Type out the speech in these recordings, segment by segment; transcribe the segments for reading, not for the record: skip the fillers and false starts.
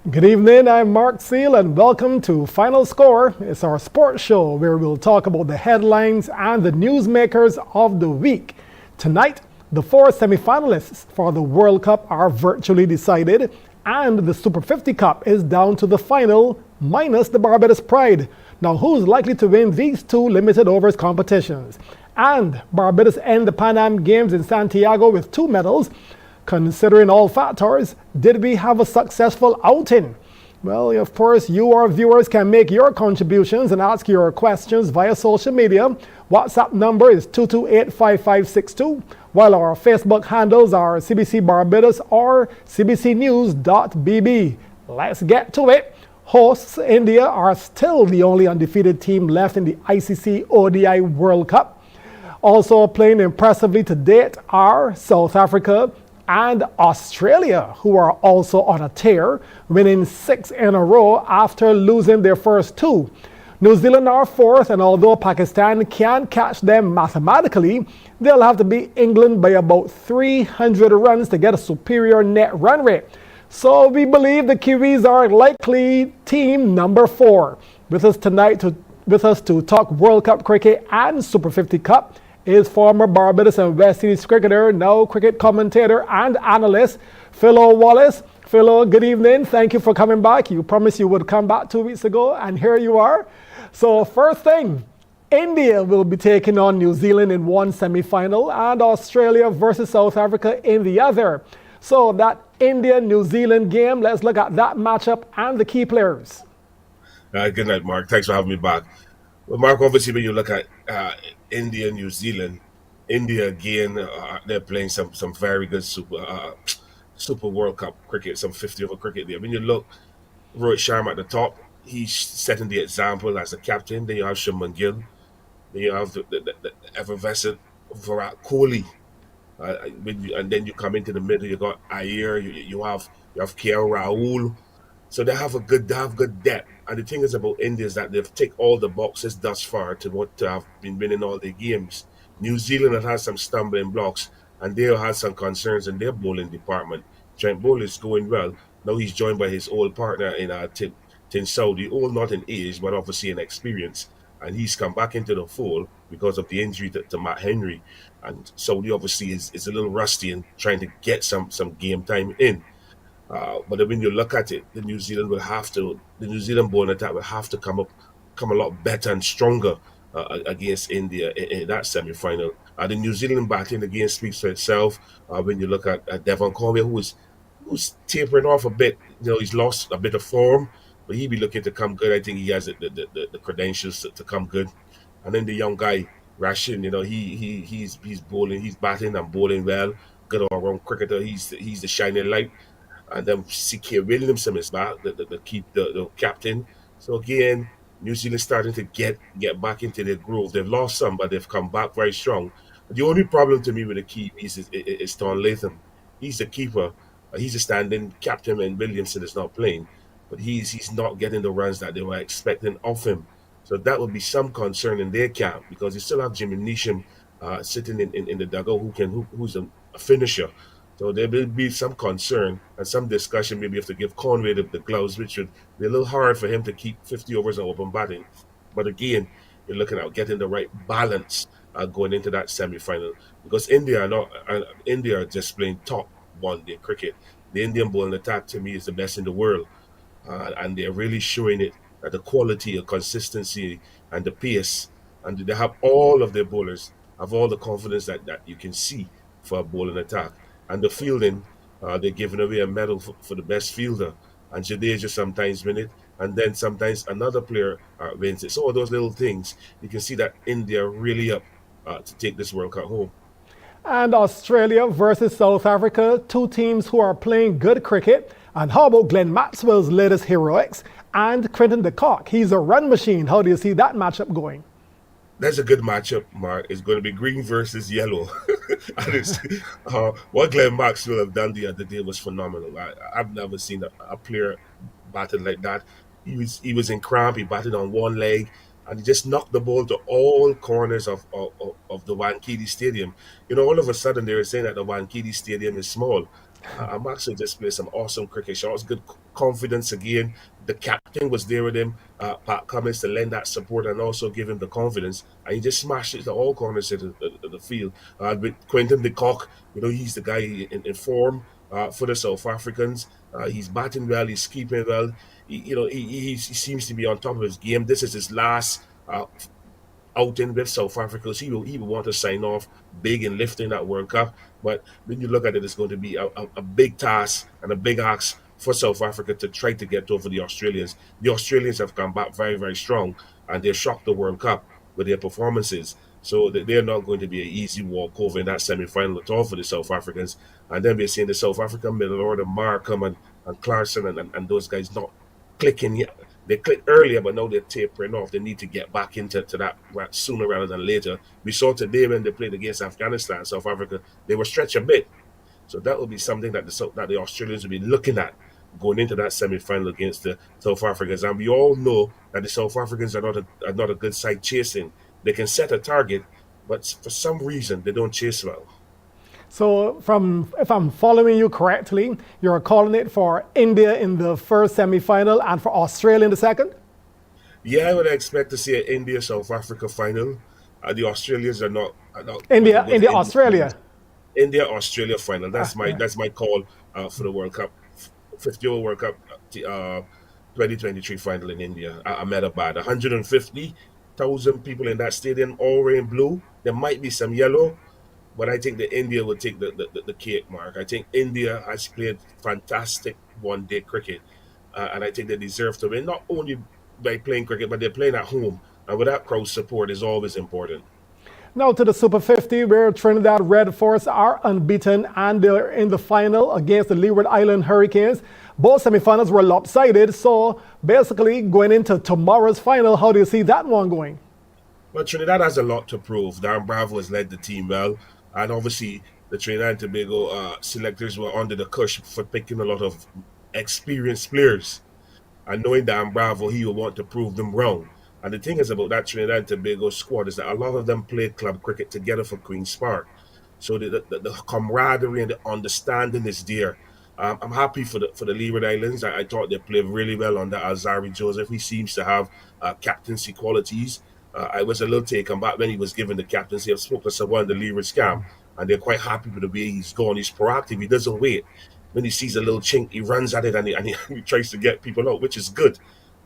Good evening, I'm Mark Seal and welcome to Final Score. It's our sports show where we'll talk about the headlines and the newsmakers of the week. Tonight, the 4 semifinalists for the World Cup are virtually decided and the Super 50 Cup is down to the final minus the Barbados Pride. Now, who's likely to win these two limited overs competitions? And Barbados end the Pan Am Games in Santiago with 2 medals. Considering all factors, did we have a successful outing? Well, of course, you, our viewers, can make your contributions and ask your questions via social media. WhatsApp number is 228-5562, while our Facebook handles are CBC Barbados or cbcnews.bb. Let's get to it. Hosts India are still the only undefeated team left in the ICC ODI World Cup. Also playing impressively to date are South Africa and Australia, who are also on a tear, winning 6 in a row after losing their first 2. New Zealand are 4th, and although Pakistan can catch them mathematically, they'll have to beat England by about 300 runs to get a superior net run rate. So we believe the Kiwis are likely team number 4. With us tonight to talk World Cup cricket and Super 50 Cup is former Barbados and West Indies cricketer, now cricket commentator and analyst, Philo Wallace. Philo, good evening. Thank you for coming back. You promised you would come back 2 weeks ago, and here you are. So first thing, India will be taking on New Zealand in one semi-final and Australia versus South Africa in the other. So that India-New Zealand game, let's look at that matchup and the key players. Good night, Mark. Thanks for having me back. Well, Mark, obviously when you look at India, New Zealand, India again, they're playing some very good Super World Cup cricket, some 50 over cricket there. When you look, Rohit Sharma at the top, he's setting the example as a captain. Then you have Shubman Gill. Then you have the effervescent Virat Kohli. And then you come into the middle, you got Iyer, you have KL Rahul. So they have good depth. And the thing is about India is that they've ticked all the boxes thus far to have been winning all their games. New Zealand has had some stumbling blocks, and they had some concerns in their bowling department. Trent Boult is going well. Now he's joined by his old partner in Tin Saudi, old not in age, but obviously in experience. And he's come back into the fold because of the injury to Matt Henry. And Saudi obviously is a little rusty and trying to get some game time in. But when you look at it, the New Zealand bowling attack will have to come a lot better and stronger against India in that semi-final. The New Zealand batting again speaks for itself. When you look at Devon Conway, who's tapering off a bit, he's lost a bit of form, but he'll be looking to come good. I think he has the credentials to come good. And then the young guy Rashid, he's bowling, he's batting and bowling well. Good all-round cricketer. He's the shining light. And then C.K. Williamson is back, the captain. So again, New Zealand starting to get back into their groove. They've lost some, but they've come back very strong. The only problem to me with the Kiwis is Tom Latham. He's the keeper. He's a standing captain, and Williamson is not playing. But he's not getting the runs that they were expecting of him. So that would be some concern in their camp, because you still have Jimmy Neesham sitting in the dugout who's a finisher. So there will be some concern and some discussion. Maybe have to give Conway the gloves, which would be a little hard for him to keep 50 overs of open batting. But again, you're looking at getting the right balance going into that semi-final, because India are just playing top one-day cricket. The Indian bowling attack to me is the best in the world, and they're really showing it at the quality, the consistency, and the pace. And they have all of their bowlers have all the confidence that you can see for a bowling attack. And the fielding, they're giving away a medal for the best fielder. And Jadeja sometimes win it, and then sometimes another player wins it. So all those little things, you can see that India really up to take this World Cup home. And Australia versus South Africa, two teams who are playing good cricket. And how about Glenn Maxwell's latest heroics and Quinton de Kock? He's a run machine. How do you see that matchup going? That's a good matchup, Mark. It's going to be green versus yellow. And what Glenn Maxwell have done the other day was phenomenal. I've never seen a player batted like that. He was in cramp. He batted on one leg, and he just knocked the ball to all corners of the Wankidi Stadium. All of a sudden they were saying that the Wankidi Stadium is small. Maxwell just played some awesome cricket shots, good confidence again. The captain was there with him, Pat Cummins, to lend that support and also give him the confidence. And he just smashed it to all corners of the field. With Quinton de Kock, he's the guy in form for the South Africans. He's batting well, he's keeping well. He seems to be on top of his game. This is his last outing with South Africa. So he will want to sign off big and lifting that World Cup. But when you look at it, it's going to be a big task and a big ask for South Africa to try to get over the Australians. The Australians have come back very, very strong, and they shocked the World Cup with their performances. So they're not going to be an easy walkover in that semi-final at all for the South Africans. And then we're seeing the South African middle order, Markham and Clarkson and those guys not clicking yet. They clicked earlier, but now they're tapering off. They need to get back into that sooner rather than later. We saw today when they played against Afghanistan, South Africa, they were stretched a bit. So that will be something that the Australians will be looking at going into that semi-final against the South Africans. And we all know that the South Africans are not a good side chasing. They can set a target, but for some reason they don't chase well. So if I'm following you correctly, you're calling it for India in the first semi-final and for Australia in the second? Yeah, I would expect to see an India-South Africa final. The Australians are not India, Australia. India-Australia final. That's my call for the World Cup, 50th World Cup 2023 final in India. Ahmedabad, 150,000 people in that stadium, all wearing blue. There might be some yellow, but I think that India will take the cake, Mark. I think India has played fantastic one-day cricket, and I think they deserve to win, not only by playing cricket, but they're playing at home. And with that crowd support is always important. Now to the Super 50, where Trinidad Red Force are unbeaten and they're in the final against the Leeward Island Hurricanes. Both semifinals were lopsided, so basically going into tomorrow's final, how do you see that one going? Well, Trinidad has a lot to prove. Darren Bravo has led the team well, and obviously the Trinidad and Tobago selectors were under the cush for picking a lot of experienced players. And knowing Darren Bravo, he will want to prove them wrong. And the thing is about that Trinidad and Tobago squad is that a lot of them played club cricket together for Queen's Park. So the camaraderie and the understanding is there. I'm happy for the Leeward Islands. I thought they played really well under Alzari Joseph. He seems to have captaincy qualities. I was a little taken back when he was given the captaincy. I've spoken to someone in the Leeward scam, and they're quite happy with the way he's gone. He's proactive. He doesn't wait. When he sees a little chink, he runs at it and he tries to get people out, which is good.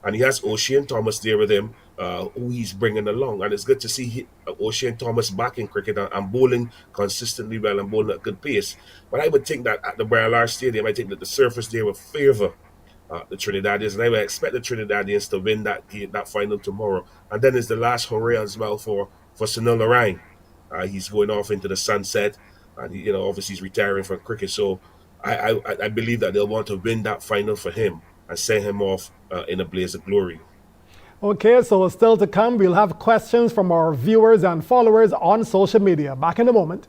And he has Ocean Thomas there with him, who he's bringing along. And it's good to see Ocean Thomas back in cricket and bowling consistently well and bowling at good pace. But I would think that at the Barbados Stadium, I think that the surface there would favour the Trinidadians. And I would expect the Trinidadians to win that final tomorrow. And then it's the last hurrah as well for Sunil Narine. He's going off into the sunset. And obviously he's retiring from cricket. So I believe that they'll want to win that final for him and send him off in a blaze of glory. Okay, so still to come, we'll have questions from our viewers and followers on social media. Back in a moment.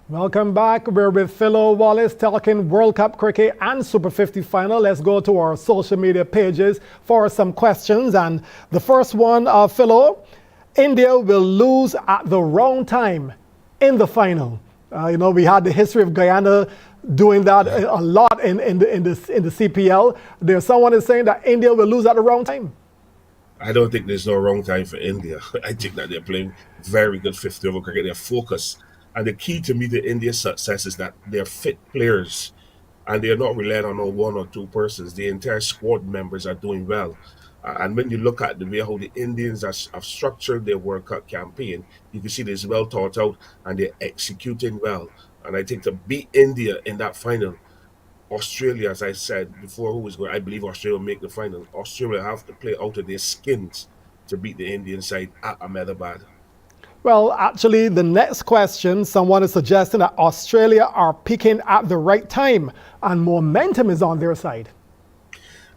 Welcome back. We're with Philo Wallace talking World Cup cricket and Super 50 final. Let's go to our social media pages for some questions. And the first one, Philo, India will lose at the wrong time in the final. We had the history of Guyana doing that a lot in the CPL. There's someone is saying that India will lose at the wrong time. I don't think there's no wrong time for India. I think that they're playing very good 50 over cricket. They're focused. And the key to me to India's success is that they're fit players and they're not relying on no one or two persons. The entire squad members are doing well. And when you look at the way how the Indians have structured their World Cup campaign, you can see this well thought out and they're executing well. And I think to beat India in that final, Australia, as I said before, who was going? I believe Australia will make the final. Australia have to play out of their skins to beat the Indian side at Ahmedabad. Well, actually, the next question, someone is suggesting that Australia are peaking at the right time and momentum is on their side.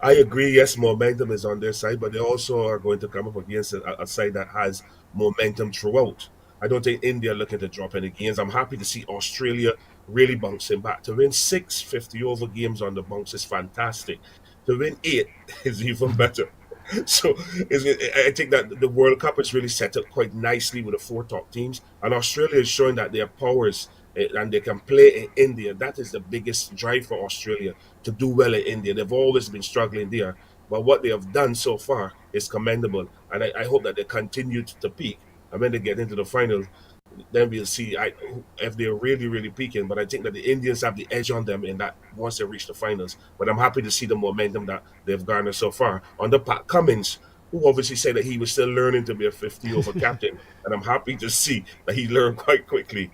I agree. Yes, momentum is on their side, but they also are going to come up against a side that has momentum throughout. I don't think India are looking to drop any games. I'm happy to see Australia really bouncing back. To win 650 over games on the bounce is fantastic. To win eight is even better. So I think that the World Cup is really set up quite nicely with the four top teams, and Australia is showing that their powers and they can play in India. That is the biggest drive for Australia to do well in India. They've always been struggling there, but what they have done so far is commendable, and I hope that they continue to peak. And when they get into the final, then we'll see if they're really, really peaking. But I think that the Indians have the edge on them in that once they reach the finals. But I'm happy to see the momentum that they've garnered so far. Under Pat Cummins, who obviously said that he was still learning to be a 50 over captain. And I'm happy to see that he learned quite quickly.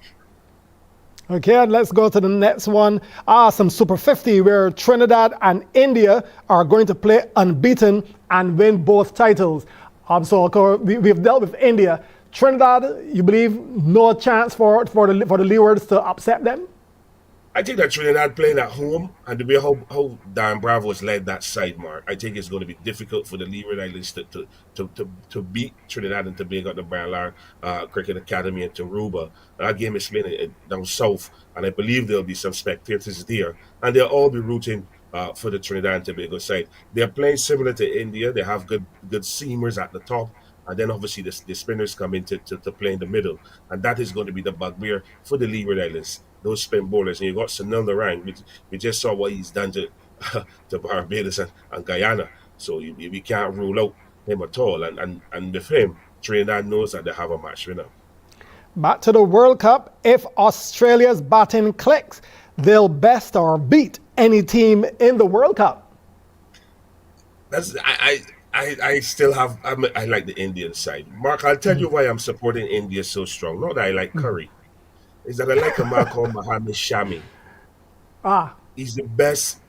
Okay, and let's go to the next one. Some Super 50 where Trinidad and India are going to play unbeaten and win both titles. So we've dealt with India. Trinidad, you believe no chance for the Leewards to upset them? I think that Trinidad playing at home and the way how Dan Bravo's led that side, Mark, I think it's going to be difficult for the Leeward Islands to beat Trinidad and Tobago at the Barlar Cricket Academy in Taruba. That game is playing down south, and I believe there'll be some spectators there, and they'll all be rooting for the Trinidad and Tobago side. They're playing similar to India. They have good seamers at the top. And then obviously the spinners come in to play in the middle. And that is going to be the bugbear for the Leeward Islands, those spin bowlers. And you got Sunil Narang, we just saw what he's done to to Barbados and Guyana. So we can't rule out him at all. And with him, Trinidad knows that they have a match winner. Back to the World Cup. If Australia's batting clicks, they'll best or beat any team in the World Cup. That's I still have I like the Indian side. Mark, I'll tell you why I'm supporting India so strong. Not that I like Curry. Is that I like a man called Mohammed Shami. Ah, He's the best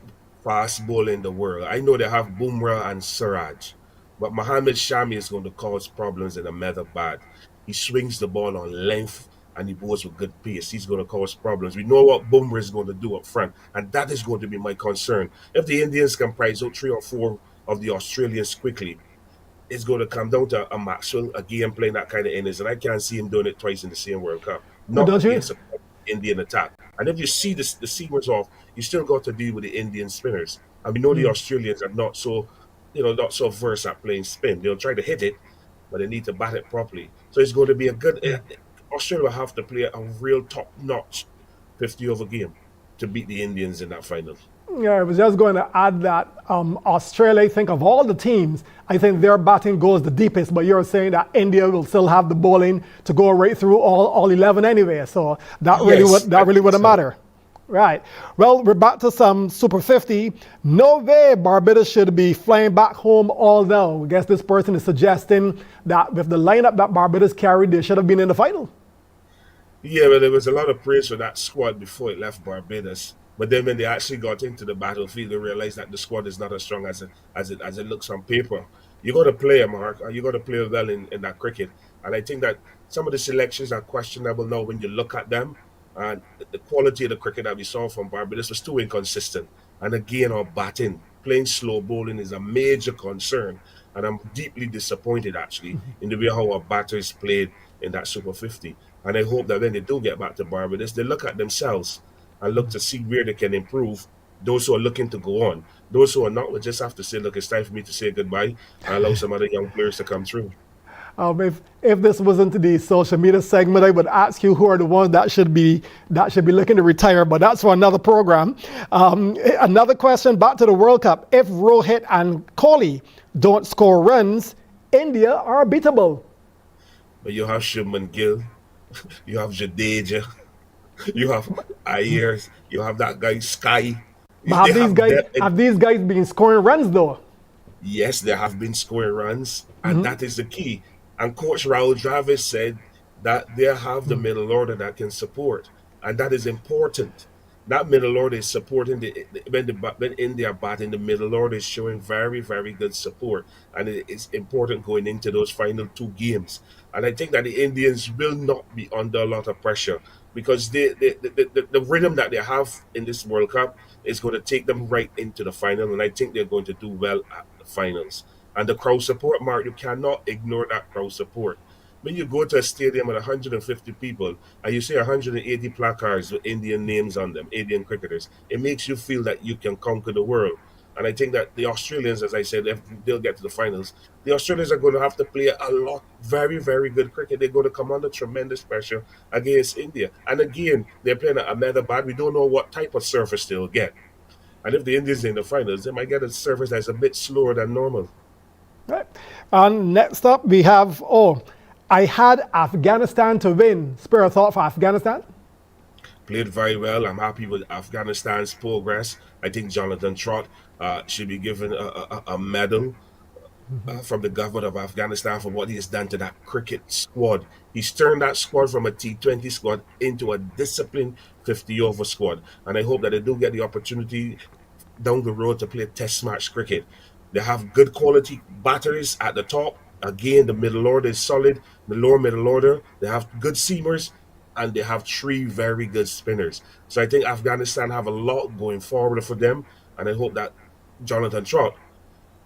fast bowler in the world. I know they have Bumrah and Siraj, but Mohammed Shami is going to cause problems in the Metherbad. He swings the ball on length and he bowls with good pace. He's going to cause problems. We know what Bumrah is going to do up front, and that is going to be my concern. If the Indians can prize out three or four of the Australians quickly, it's going to come down to a Maxwell again playing that kind of innings, and I can't see him doing it twice in the same World Cup. well, Not don't you? against an Indian attack. And if you see the seamers off, you still got to deal with the Indian spinners. And we know the Australians are not so versed at playing spin. They'll try to hit it, but they need to bat it properly. So it's going to be a good. Australia will have to play a real top-notch 50 over game to beat the Indians in that final. Yeah, I was just going to add that Australia, I think of all the teams, I think their batting goes the deepest, but you're saying that India will still have the bowling to go right through all 11 anyway. So that really wouldn't matter. Right. Well, we're back to some Super 50. No way Barbados should be flying back home all now. I guess this person is suggesting that with the lineup that Barbados carried, they should have been in the final. Yeah, well, there was a lot of praise for that squad before it left Barbados. But then when they actually got into the battlefield, they realized that the squad is not as strong as it looks on paper. You got to play, Mark. You got to play well in that cricket. And I think that some of the selections are questionable now when you look at them. And the quality of the cricket that we saw from Barbados was too inconsistent. And again, our batting, playing slow bowling is a major concern. And I'm deeply disappointed, actually, in the way how our batters played in that Super 50. And I hope that when they do get back to Barbados, they look at themselves and look to see where they can improve. Those who are looking to go on, those who are not will just have to say, look, it's time for me to say goodbye and allow some other young players to come through. If this wasn't the social media segment, I would ask you who are the ones that should be looking to retire, but that's for another program. Another question back to the World Cup. If Rohit and Kohli don't score runs, India are beatable. But you have Shubman Gill, you have Jadeja, you have Ayers, you have that guy Sky. But They have depth. have these guys been scoring runs though? Yes, they have been scoring runs, and that is the key. And Coach Raul Travis said that they have the middle order that can support, and that is important. That middle order is supporting when India bat in the middle order is showing very very good support, and it is important going into those final two games. And I think that the Indians will not be under a lot of pressure because the rhythm that they have in this World Cup is going to take them right into the final, and I think they're going to do well at the finals. And the crowd support, Mark, you cannot ignore that crowd support. When you go to a stadium with 150 people and you see 180 placards with Indian names on them, Indian cricketers, it makes you feel that you can conquer the world. And I think that the Australians, as I said, if they'll get to the finals, the Australians are going to have to play a lot, very, very good cricket. They're going to come under tremendous pressure against India. And again, they're playing a Ahmedabad. We don't know what type of surface they'll get. And if the Indians are in the finals, they might get a surface that's a bit slower than normal. Right. And next up we have, I had Afghanistan to win. Spare a thought for Afghanistan? Played very well. I'm happy with Afghanistan's progress. I think Jonathan Trott should be given a medal from the government of Afghanistan for what he has done to that cricket squad. He's turned that squad from a T20 squad into a disciplined 50 over squad. And I hope that they do get the opportunity down the road to play test match cricket. They have good quality batteries at the top. Again, the middle order is solid. The lower middle order, they have good seamers and they have three very good spinners. So I think Afghanistan have a lot going forward for them. And I hope that Jonathan Trott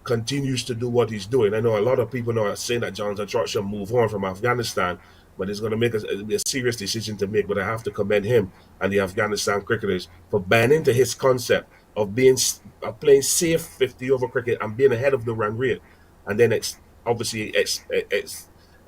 continues to do what he's doing. I know a lot of people are saying that Jonathan Trott should move on from Afghanistan, but it's going to make a serious decision to make. But I have to commend him and the Afghanistan cricketers for buying into his concept of playing safe 50 over cricket and being ahead of the run rate, and then obviously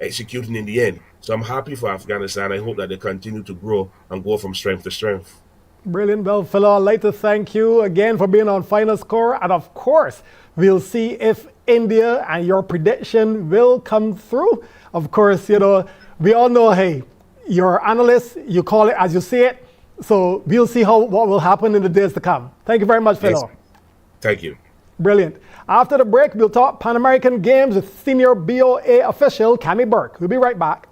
executing in the end. So I'm happy for Afghanistan. I hope that they continue to grow and go from strength to strength. Brilliant. Well, Philo, I'd like to thank you again for being on Final Score. And of course, we'll see if India and your prediction will come through. Of course, we all know, hey, you're analysts, you call it as you see it. So we'll see what will happen in the days to come. Thank you very much, Philo. Yes. Thank you. Brilliant. After the break, we'll talk Pan American Games with senior BOA official Cammie Burke. We'll be right back.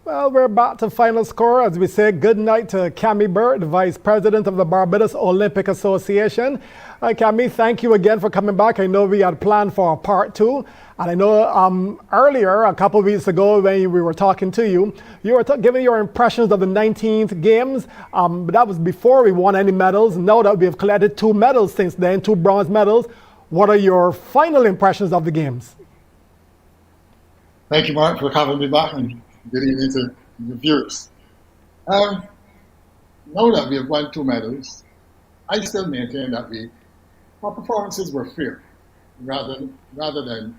Well, we're back to Final Score. As we say, good night to Cammie Burke, the Vice President of the Barbados Olympic Association. Cammie, thank you again for coming back. I know we had planned for a part two. And I know earlier, a couple of weeks ago, when we were talking to you, you were giving your impressions of the 19th Games. But that was before we won any medals. Now that we have collected 2 medals since then, 2 bronze medals, what are your final impressions of the Games? Thank you, Mark, for having me back. And good evening to the viewers. Now that we have won 2 medals, I still maintain that our performances were fair, rather than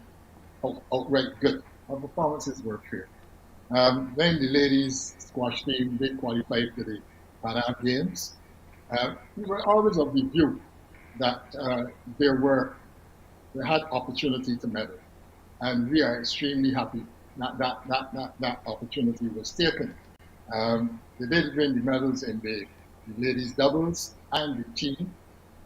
outright good. Our performances were fair. When the ladies squash team did qualify to the Pan Am Games, we were always of the view that they had opportunity to medal, and we are extremely happy that opportunity was taken. They did win the medals in the ladies doubles and the team,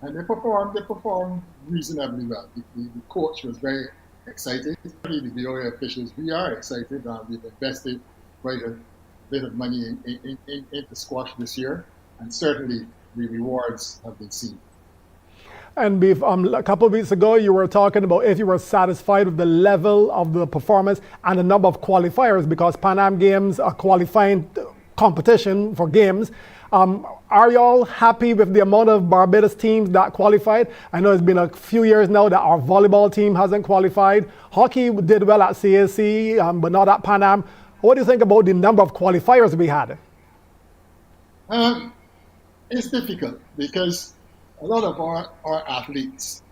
and they performed reasonably well. The coach was very excited. The BOA officials, we are excited. We've invested quite a bit of money into squash this year, and certainly the rewards have been seen. And a couple of weeks ago, you were talking about if you were satisfied with the level of the performance and the number of qualifiers, because Pan Am Games are qualifying competition for games. Are you all happy with the amount of Barbados teams that qualified? I know it's been a few years now that our volleyball team hasn't qualified. Hockey did well at CAC, but not at Pan Am. What do you think about the number of qualifiers we had? It's difficult because a lot of our athletes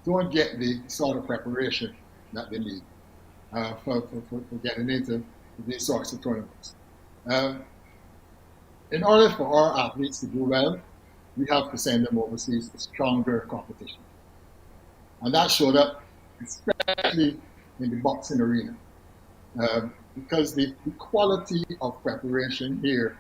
don't get the sort of preparation that they need for getting into these sorts of tournaments. In order for our athletes to do well, we have to send them overseas to stronger competition. And that showed up especially in the boxing arena. Because the quality of preparation here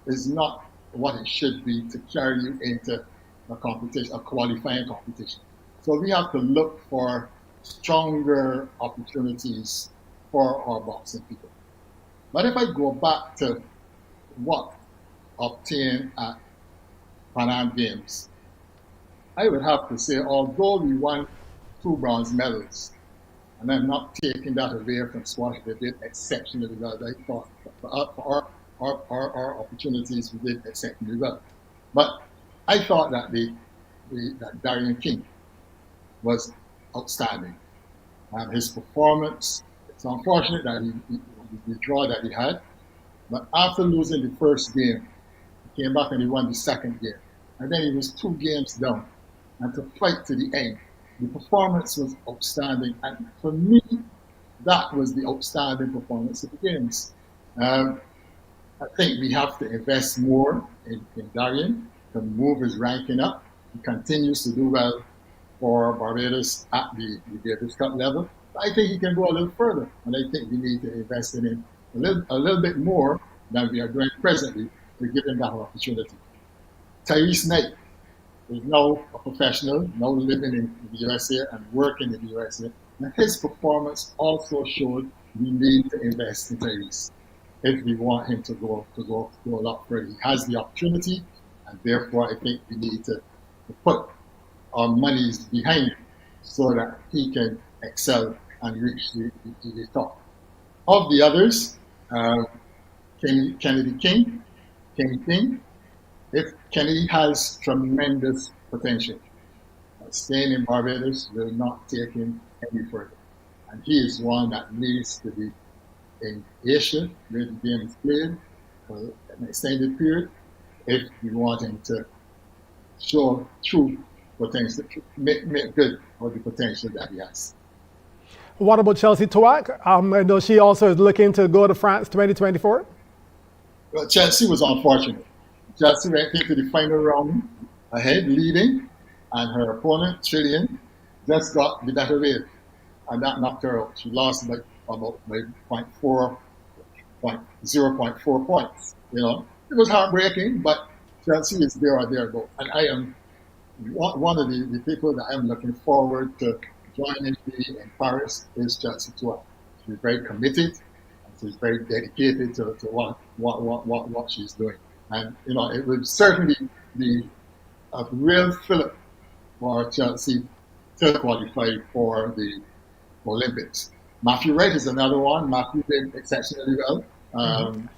is not what it should be to carry you into a competition, a qualifying competition. So we have to look for stronger opportunities for our boxing people. But if I go back to what obtained at Pan Am Games, I would have to say, although we won 2 bronze medals, and I'm not taking that away from squash, they did exceptionally well. I thought for our opportunities, we did exceptionally well. But I thought that that Darian King was outstanding. And his performance, it's unfortunate that the draw that he had, but after losing the first game, he came back and he won the second game. And then he was 2 games down. And to fight to the end, the performance was outstanding. And for me, that was the outstanding performance of the games. I think we have to invest more in Darian to move his ranking up. He continues to do well for Barbados at the Davis Cup level. But I think he can go a little further. And I think we need to invest in him a little bit more than we are doing presently to give him that opportunity. Tyrese Knight is now a professional, now living in the USA and working in the USA. And his performance also showed we need to invest in Tyrese if we want him to go a lot further. He has the opportunity, and therefore I think we need to put our monies behind him so that he can excel and reach the top. Of the others, Kennedy King, if Kennedy has tremendous potential. Staying in Barbados will not take him any further. And he is one that needs to be in Asia, where the game is played for an extended period, if we want him to show true potential, make good of the potential that he has. What about Chelsea Tuak? I know she also is looking to go to France 2024. Well, Chelsea was unfortunate. Chelsea went into the final round ahead, leading, and her opponent, Trillian, just got the better way, and that knocked her out. She lost by about 0.4 points. You know, it was heartbreaking, but Chelsea is there or thereabouts. And I am one of the people that I'm looking forward to joining me in Paris is Chelsea Tuak. She's very committed, and she's very dedicated to what she's doing. And you know, it would certainly be a real fillip for Chelsea to qualify for the Olympics. Matthew Wright is another one. Matthew did exceptionally well.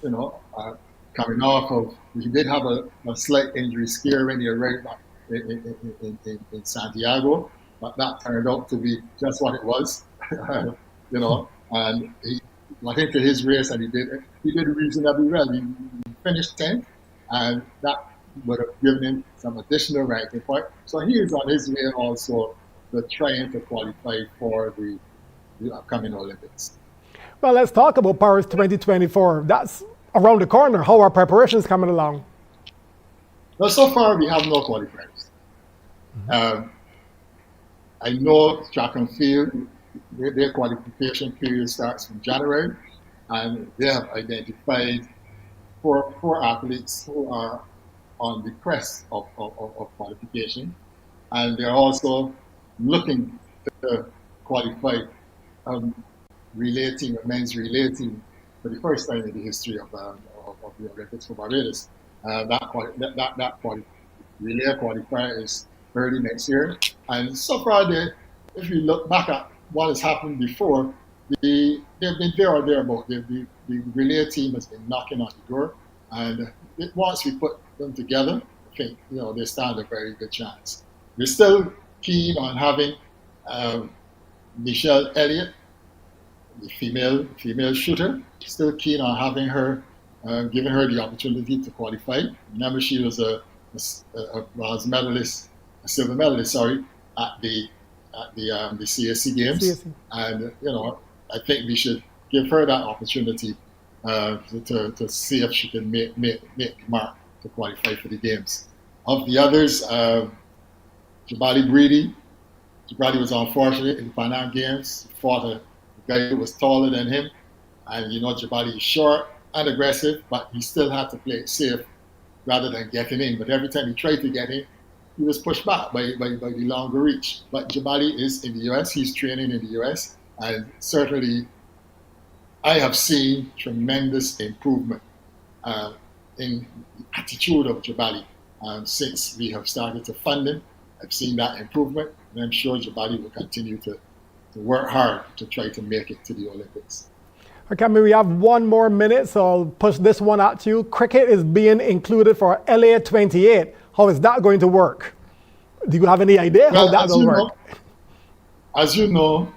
You know, coming off of, he did have a slight injury scare when he arrived in Santiago, but that turned out to be just what it was. You know, and he got into his race and he did reasonably well. He finished 10th, and that would have given him some additional ranking point. So he is on his way also to trying to qualify for the upcoming Olympics. Well, let's talk about Paris 2024. That's around the corner. How are preparations coming along? Well, so far we have no qualifiers. I know track and field, their qualification period starts from January, and they have identified four athletes who are on the crest of qualification, and they're also looking to qualify relay team, a men's relay team, for the first time in the history of the Olympics for Barbados. Relay qualifier is early next year. And so far, if you look back at what has happened before, they've been there or thereabout. The relay team has been knocking on the door. And once we put them together, I think they stand a very good chance. We're still keen on having Michelle Elliott, the female shooter, still keen on having her, giving her the opportunity to qualify. Remember, she was a bronze medalist, a silver medalist, at the CSC Games, and I think we should give her that opportunity to see if she can make the mark to qualify for the games. Of the others, Jabali Breedy. Jabali was unfortunate in the Pan Am Games. He fought a guy who was taller than him, and Jabali is short and aggressive, but he still had to play it safe rather than getting in. But every time he tried to get in, he was pushed back by the longer reach. But Jabali is in the US, he's training in the US, and certainly I have seen tremendous improvement in the attitude of Jabali since we have started to fund him. I've seen that improvement, and I'm sure Jabali will continue to work hard to try to make it to the Olympics. Okay, we have 1 more minute, so I'll push this one out to you. Cricket is being included for LA 28. How is that going to work? Do you have any idea how that will work? As you know,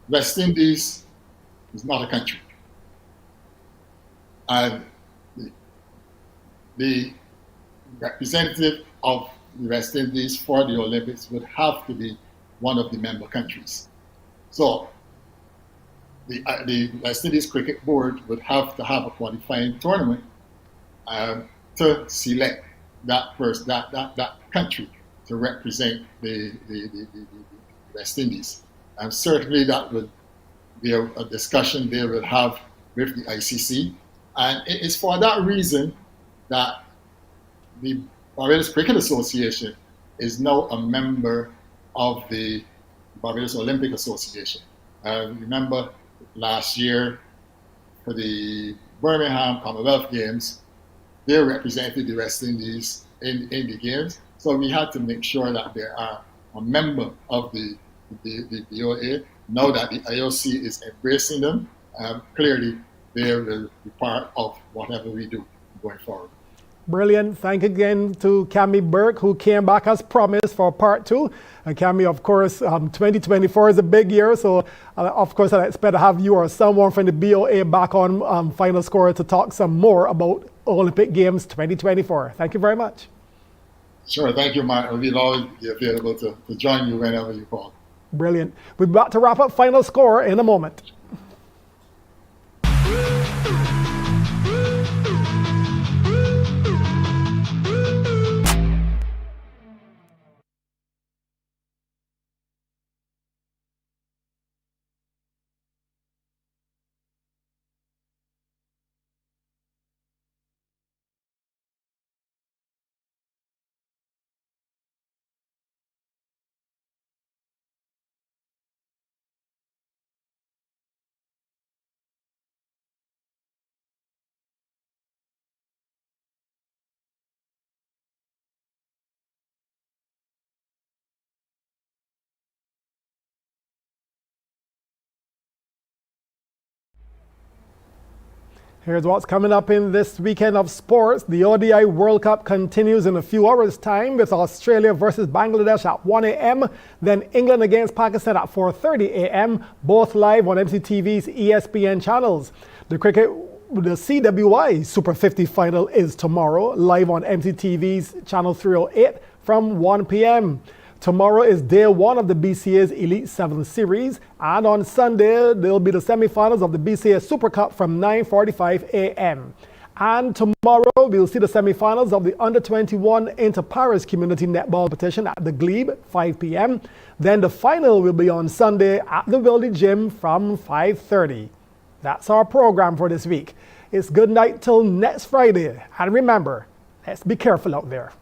West Indies is not a country. And the representative of the West Indies for the Olympics would have to be one of the member countries. So the West Indies Cricket Board would have to have a qualifying tournament to select that country to represent the West Indies. And certainly that would be a discussion they will have with the ICC. And it is for that reason that the Barbados Cricket Association is now a member of the Barbados Olympic Association. Remember last year for the Birmingham Commonwealth Games, they represented the West Indies in the games. So we had to make sure that they are a member of the BOA. Now that the IOC is embracing them, clearly they will be part of whatever we do going forward. Brilliant. Thank you again to Cami Burke, who came back as promised for part 2. And Cami, of course, 2024 is a big year, so of course I expect to have you or someone from the BOA back on Final Score to talk some more about Olympic Games 2024. Thank you very much. Sure. Thank you, Mark. We'll always be available to join you whenever you call. Brilliant. We're about to wrap up Final Score in a moment. Here's what's coming up in this weekend of sports. The ODI World Cup continues in a few hours' time with Australia versus Bangladesh at 1 a.m. Then England against Pakistan at 4:30 a.m. Both live on MCTV's ESPN channels. The CWI Super 50 final is tomorrow, live on MCTV's channel 308 from 1 p.m. Tomorrow is day 1 of the BCA's Elite 7 series, and on Sunday there'll be the semi-finals of the BCA Super Cup from 9:45 a.m. And tomorrow we'll see the semi-finals of the Under-21 Inter-Paris Community Netball Competition at the Glebe, 5 p.m. Then the final will be on Sunday at the Wildy Gym from 5:30. That's our program for this week. It's good night till next Friday, and remember, let's be careful out there.